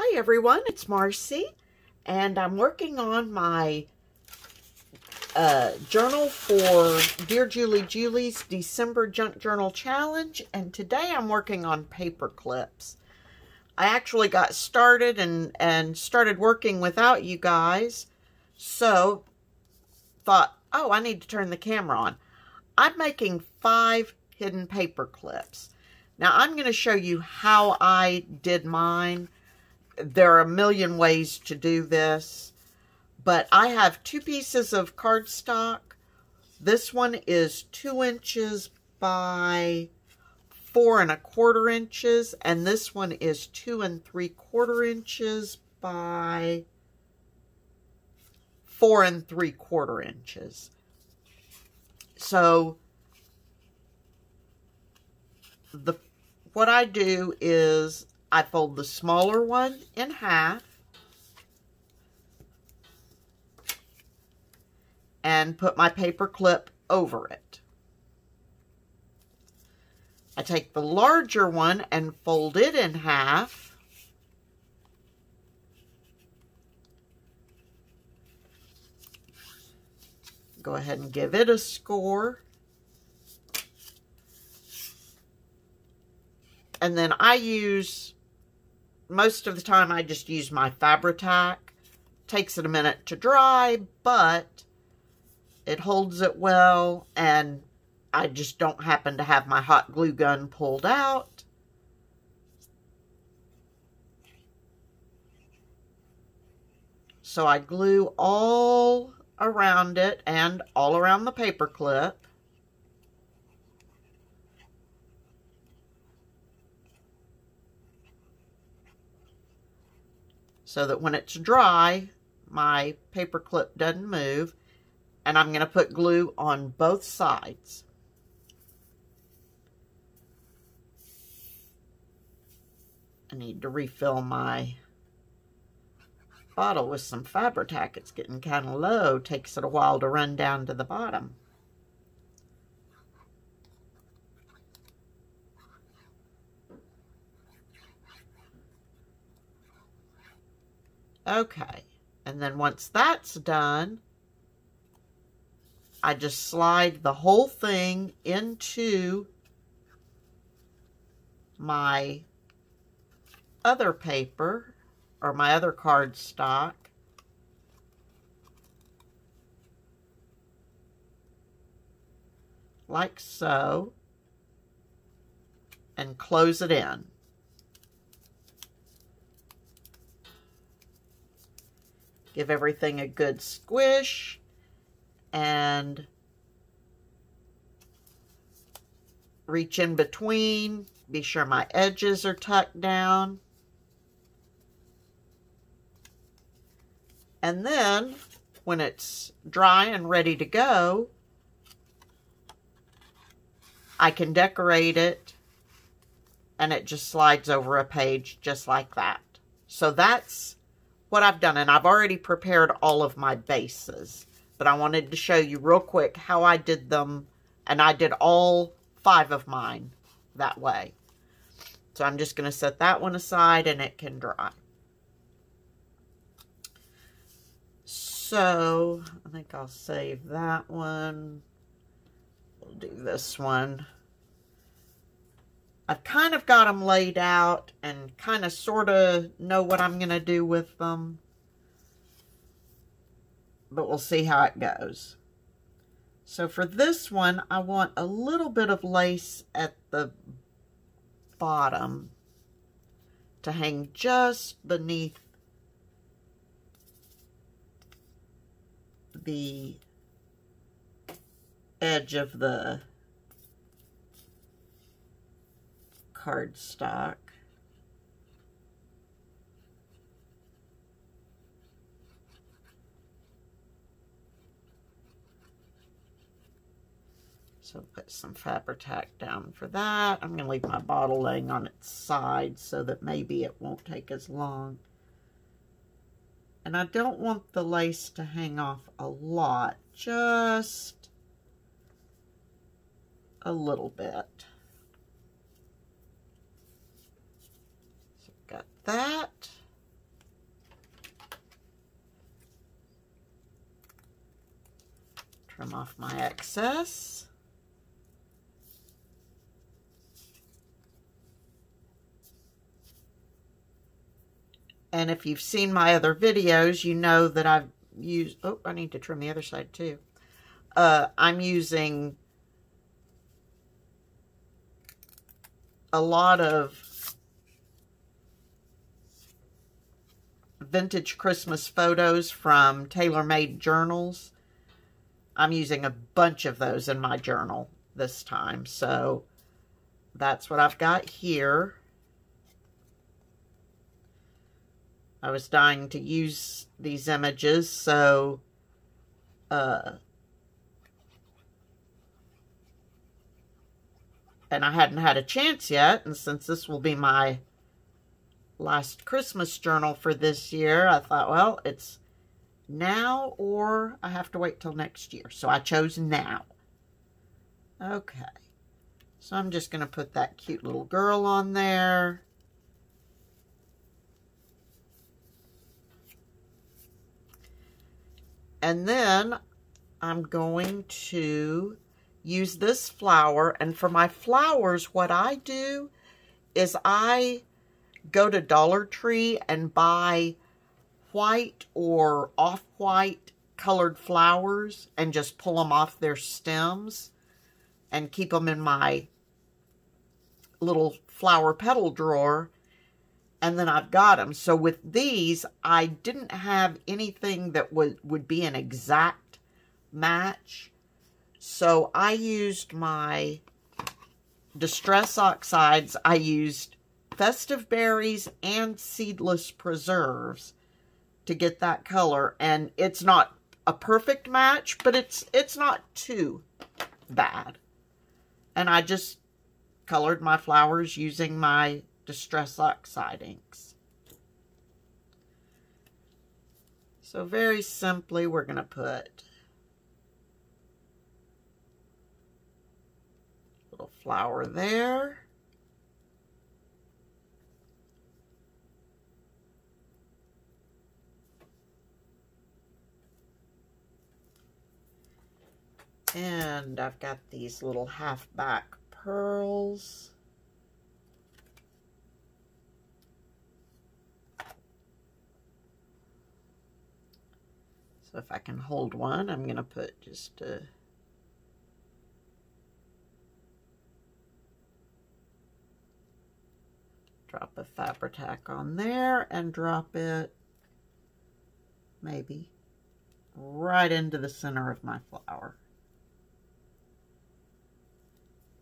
Hi everyone, it's Marcy, and I'm working on my journal for Dear Julie's December Junk Journal Challenge, and today I'm working on paper clips. I actually got started and started working without you guys, so thought, oh, I need to turn the camera on. I'm making 5 hidden paper clips. Now I'm going to show you how I did mine. There are a million ways to do this, but I have 2 pieces of cardstock. This one is 2 inches by 4 1/4 inches, and this one is 2 3/4 inches by 4 3/4 inches. So what I do is I fold the smaller one in half and put my paper clip over it. I take the larger one and fold it in half. Go ahead and give it a score. And then most of the time I just use my Fabri-Tac. Takes it a minute to dry, but it holds it well, and I just don't happen to have my hot glue gun pulled out. So I glue all around it and all around the paper clip. So that when it's dry, my paper clip doesn't move. And I'm going to put glue on both sides. I need to refill my bottle with some Fabri-Tac. It's getting kind of low. Takes it a while to run down to the bottom. Okay, and then once that's done, I just slide the whole thing into my other paper, or my other cardstock. Like so, and close it in. Give everything a good squish, and reach in between. Be sure my edges are tucked down. And then, when it's dry and ready to go, I can decorate it, and it just slides over a page just like that. So that's what I've done, and I've already prepared all of my bases, but I wanted to show you real quick how I did them, and I did all 5 of mine that way. So I'm just going to set that one aside and it can dry. So I think I'll save that one. We'll do this one. I've kind of got them laid out and kind of sort of know what I'm going to do with them. But we'll see how it goes. So for this one, I want a little bit of lace at the bottom to hang just beneath the edge of the cardstock. So put some Fabri-Tac down for that. I'm going to leave my bottle laying on its side so that maybe it won't take as long. And I don't want the lace to hang off a lot, just a little bit. So got that. off my excess. And if you've seen my other videos, you know that I've used, oh, I need to trim the other side too. I'm using a lot of vintage Christmas photos from tailor-made journals. I'm using a bunch of those in my journal this time. So that's what I've got here. I was dying to use these images, so and I hadn't had a chance yet, and since this will be my last Christmas journal for this year, I thought, well, it's now or I have to wait till next year. So I chose now. Okay. So I'm just going to put that cute little girl on there. And then I'm going to use this flower. And for my flowers, what I do is I go to Dollar Tree and buy white or off-white colored flowers and just pull them off their stems and keep them in my little flower petal drawer. And then I've got them. So with these, I didn't have anything that would be an exact match. So I used my Distress Oxides. I used Festive Berries and Seedless Preserves to get that color. And it's not a perfect match, but it's not too bad. And I just colored my flowers using my Distress Oxide inks. So very simply, we're going to put a little flower there. And I've got these little half-back pearls. So if I can hold one, I'm going to put just a drop a Fabri-Tac on there and drop it maybe right into the center of my flower.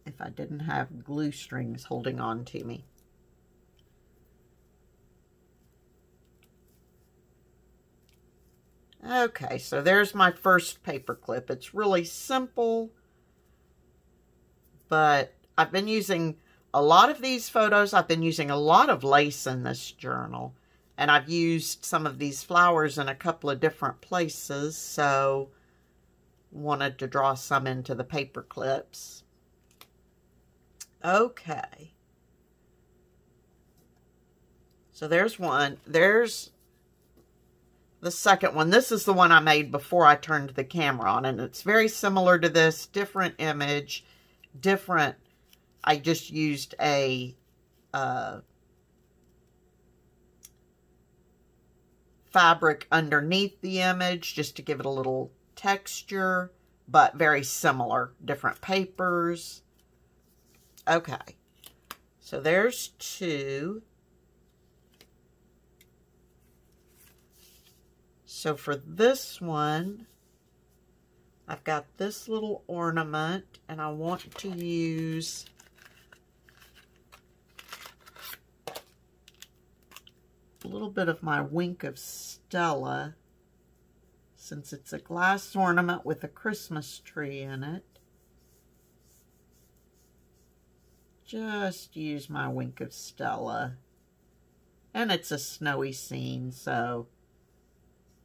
If I didn't have glue strings holding on to me. Okay, so there's my first paper clip. It's really simple, but I've been using a lot of these photos. I've been using a lot of lace in this journal, and I've used some of these flowers in a couple of different places, so wanted to draw some into the paper clips. Okay. So there's one. There's the second one. This is the one I made before I turned the camera on, and it's very similar to this. Different image, different. I just used a fabric underneath the image just to give it a little texture, but very similar. Different papers. Okay, so there's two. So for this one, I've got this little ornament, and I want to use a little bit of my Wink of Stella, since it's a glass ornament with a Christmas tree in it. Just use my Wink of Stella. And it's a snowy scene, so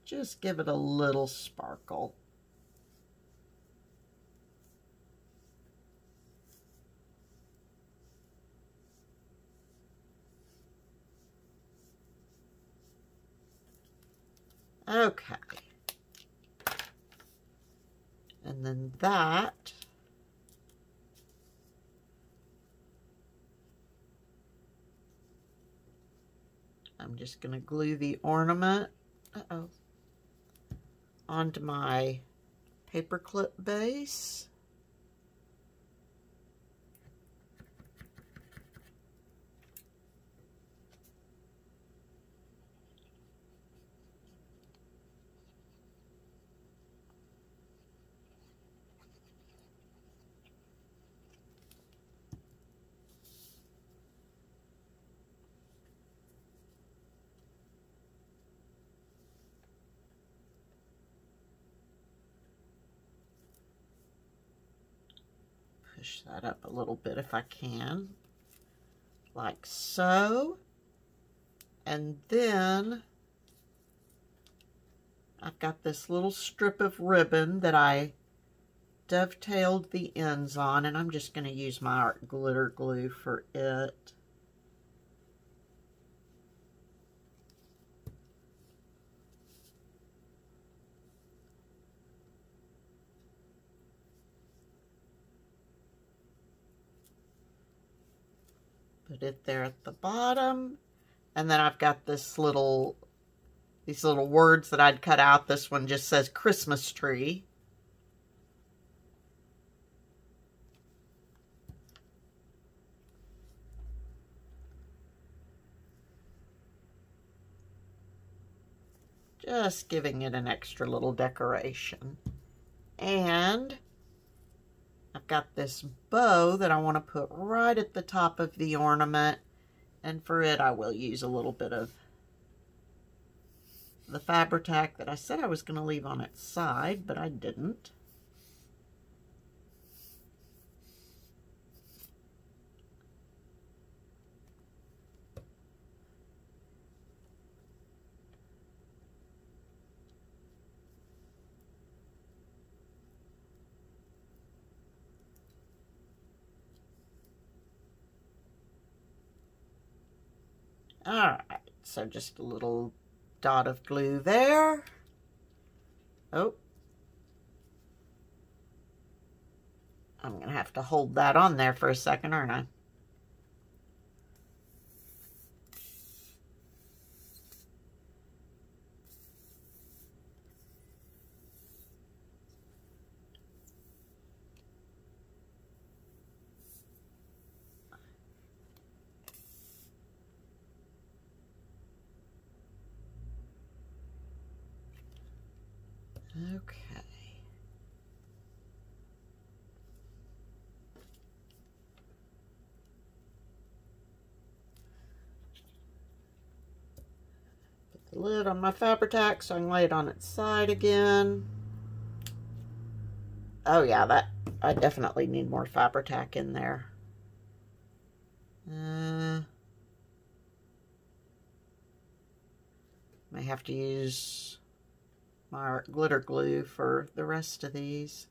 just give it a little sparkle. Okay. And then that I'm just going to glue the ornament onto my paperclip base. Push that up a little bit if I can, like so. And then I've got this little strip of ribbon that I dovetailed the ends on, and I'm just going to use my art glitter glue for it. Put it there at the bottom. And then I've got these little words that I'd cut out. This one just says Christmas tree. Just giving it an extra little decoration. And I've got this bow that I want to put right at the top of the ornament, and for it I will use a little bit of the Fabri-Tac that I said I was going to leave on its side, but I didn't. Alright, so just a little dot of glue there. Oh. I'm going to have to hold that on there for a second, aren't I? Okay. Put the lid on my Fabri-Tac so I can lay it on its side again. Oh yeah, I definitely need more Fabri-Tac in there. May have to use my glitter glue for the rest of these.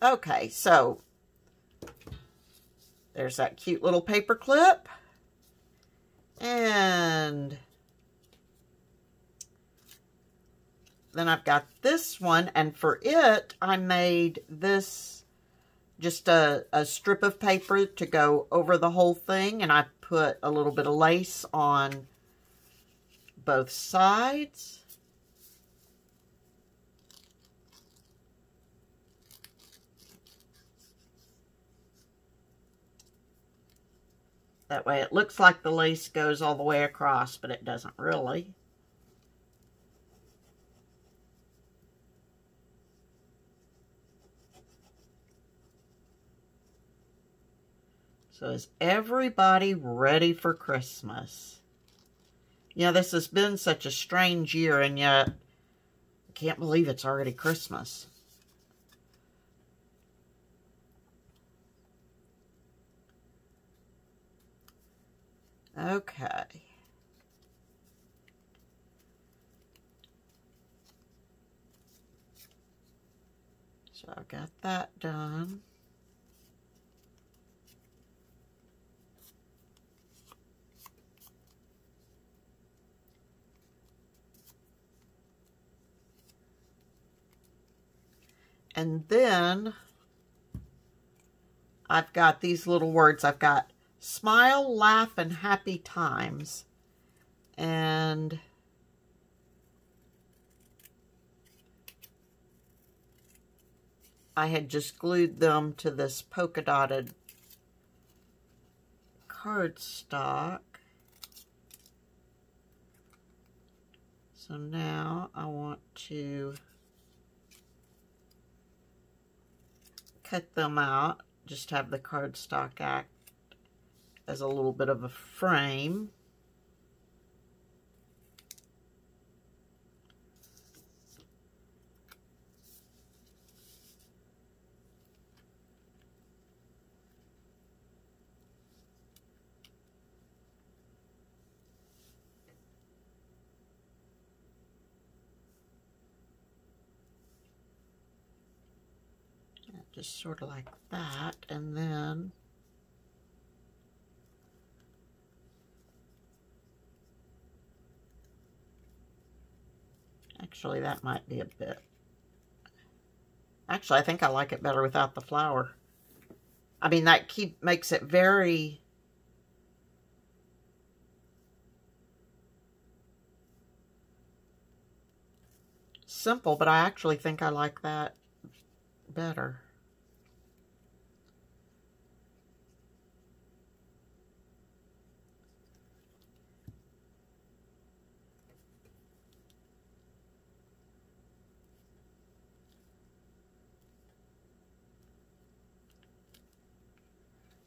Okay, so there's that cute little paper clip. And then I've got this one, and for it, I made this just a strip of paper to go over the whole thing, and I put a little bit of lace on both sides. That way it looks like the lace goes all the way across, but it doesn't really. So is everybody ready for Christmas? You know, this has been such a strange year, and yet I can't believe it's already Christmas. Okay. So I've got that done. And then I've got these little words. I've got smile, laugh, and happy times. And I had just glued them to this polka dotted cardstock. So now I want to cut them out, just have the cardstock act as a little bit of a frame. Just sort of like that, and then actually that might be a bit, actually I think I like it better without the flower. I mean, that makes it very simple, but I actually think I like that better.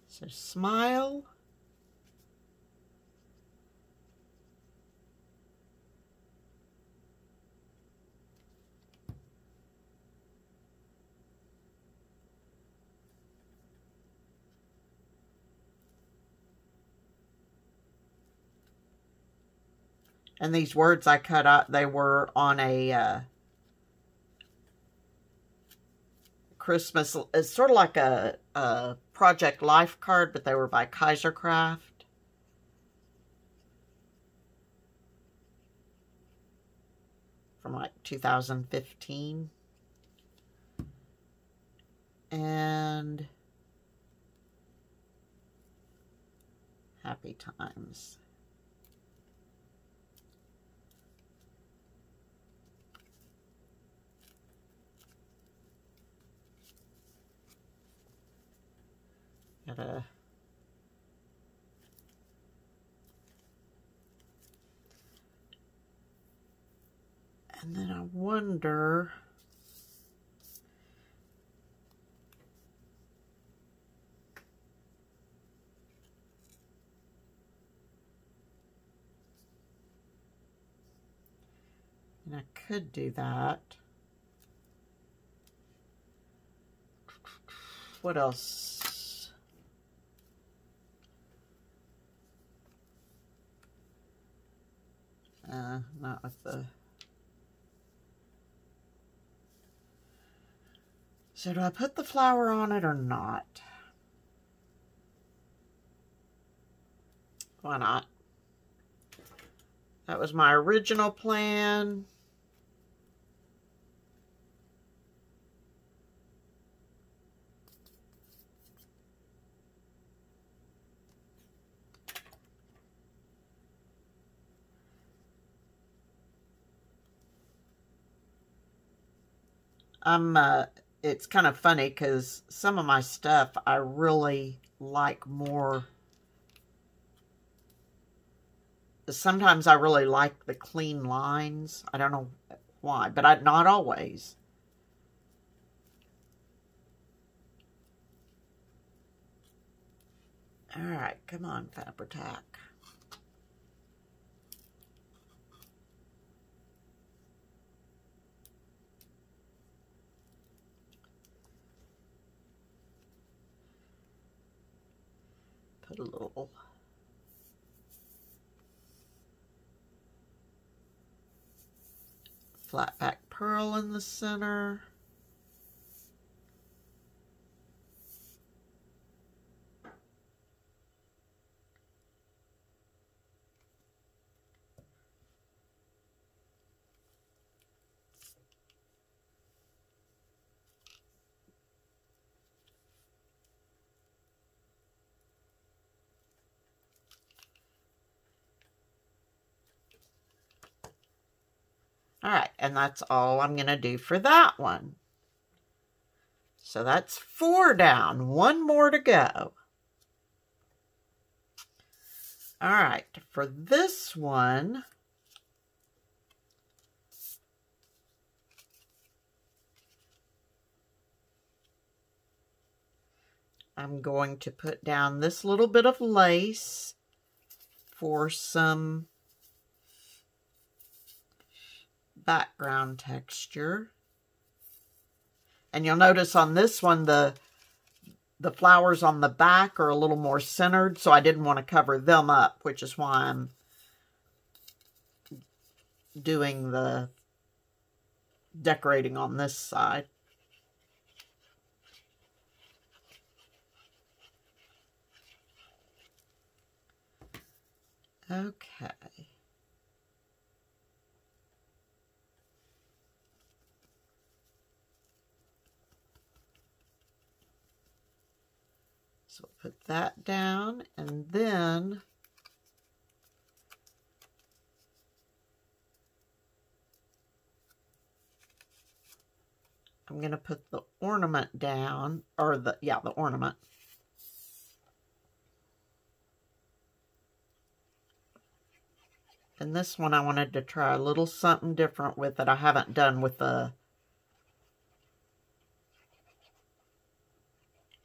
So smile, and these words I cut out, they were on a Christmas, it's sort of like a Project Life card, but they were by Kaisercraft. From like 2015. And happy times. Gotta and then I wonder, and I could do that. What else? Not with the... So do I put the flower on it or not? Why not? That was my original plan. It's kind of funny because some of my stuff I really like more. Sometimes I really like the clean lines. I don't know why, but not always. All right, come on, Fabri-Tac. Put a little flat back pearl in the center. All right, and that's all I'm going to do for that one. So that's 4 down, 1 more to go. All right, for this one, I'm going to put down this little bit of lace for some background texture. And you'll notice on this one, the flowers on the back are a little more centered, so I didn't want to cover them up, which is why I'm doing the decorating on this side. Okay. So put that down, and then I'm going to put the ornament down, or the ornament. And this one I wanted to try a little something different with that I haven't done with the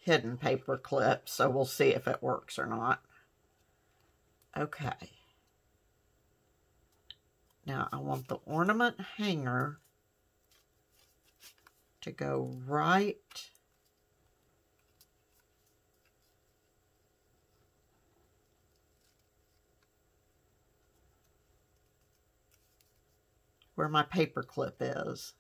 hidden paper clip, so we'll see if it works or not. Okay. Now I want the ornament hanger to go right where my paper clip is.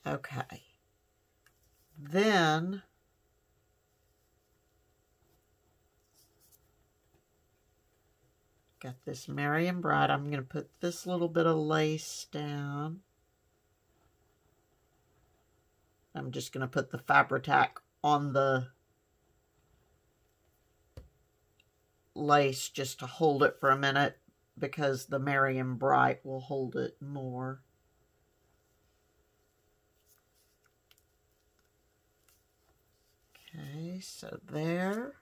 Okay. Then got this Merry and Bright. I'm going to put this little bit of lace down. I'm just going to put the Fabri-Tac on the lace just to hold it for a minute, because the Merry and Bright will hold it more. Okay, so there.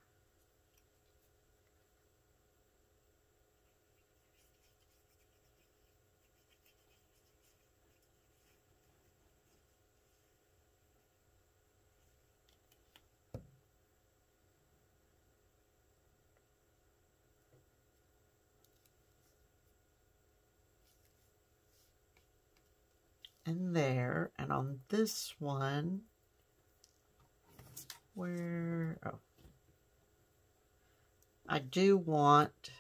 And there, and on this one, where, oh, I do want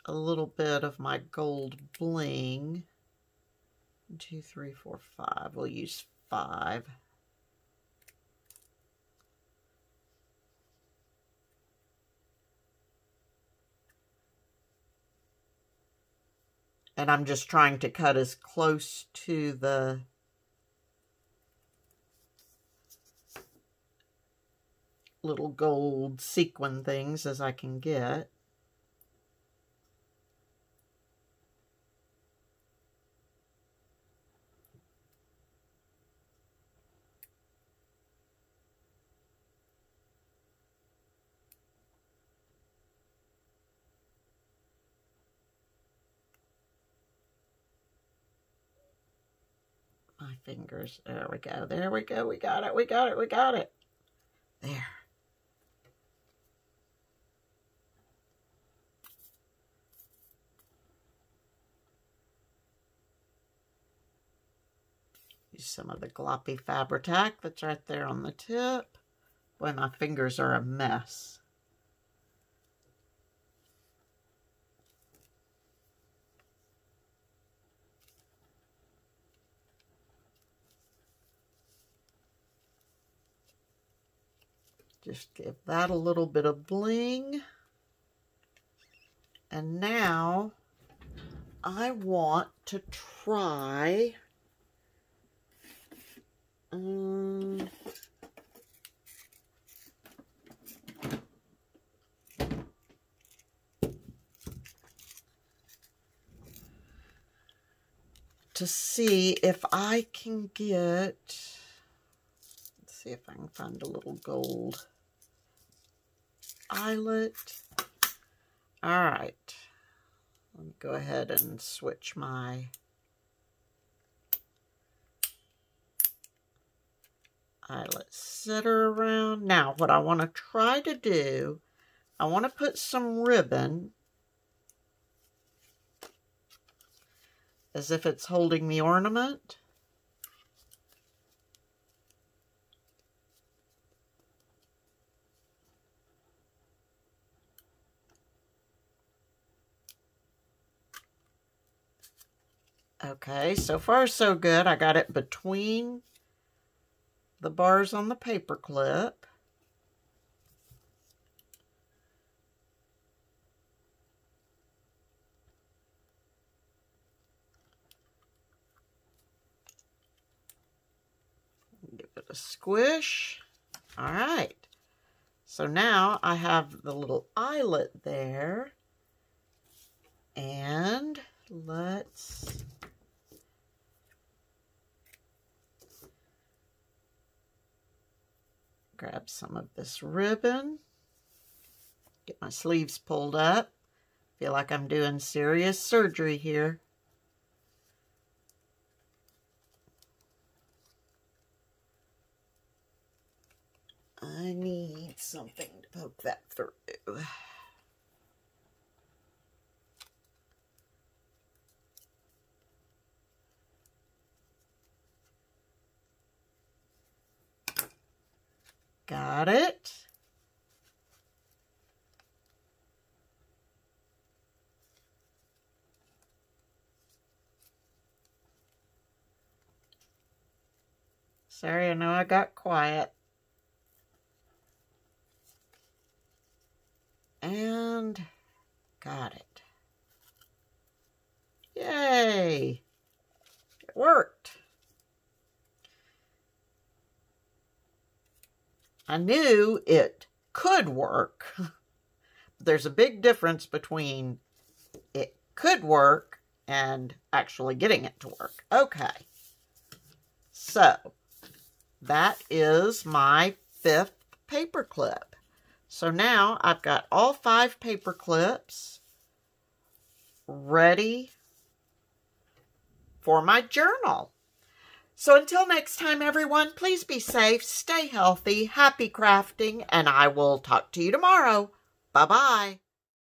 a little bit of my gold bling. 1, 2, 3, 4, 5. We'll use 5. And I'm just trying to cut as close to the little gold sequin things as I can get. My fingers, there we go, there we go, we got it, we got it, we got it. There. Use some of the gloppy Fabri-Tac that's right there on the tip. Boy, my fingers are a mess. Just give that a little bit of bling. And now I want to try to see if I can get, let's see if I can find a little gold eyelet. All right, let me go ahead and switch my eyelet setter around. Now, what I want to try to do, I want to put some ribbon as if it's holding the ornament. Okay, so far so good. I got it between the bars on the paper clip. Give it a squish. All right. So now I have the little eyelet there. And let's grab some of this ribbon. Get my sleeves pulled up. Feel like I'm doing serious surgery here. I need something to poke that through. Got it. Sorry, I know I got quiet. And got it. Yay! It worked. I knew it could work. There's a big difference between it could work and actually getting it to work. Okay. So, that is my 5th paper clip. So now I've got all 5 paper clips ready for my journal. So until next time, everyone, please be safe, stay healthy, happy crafting, and I will talk to you tomorrow. Bye-bye.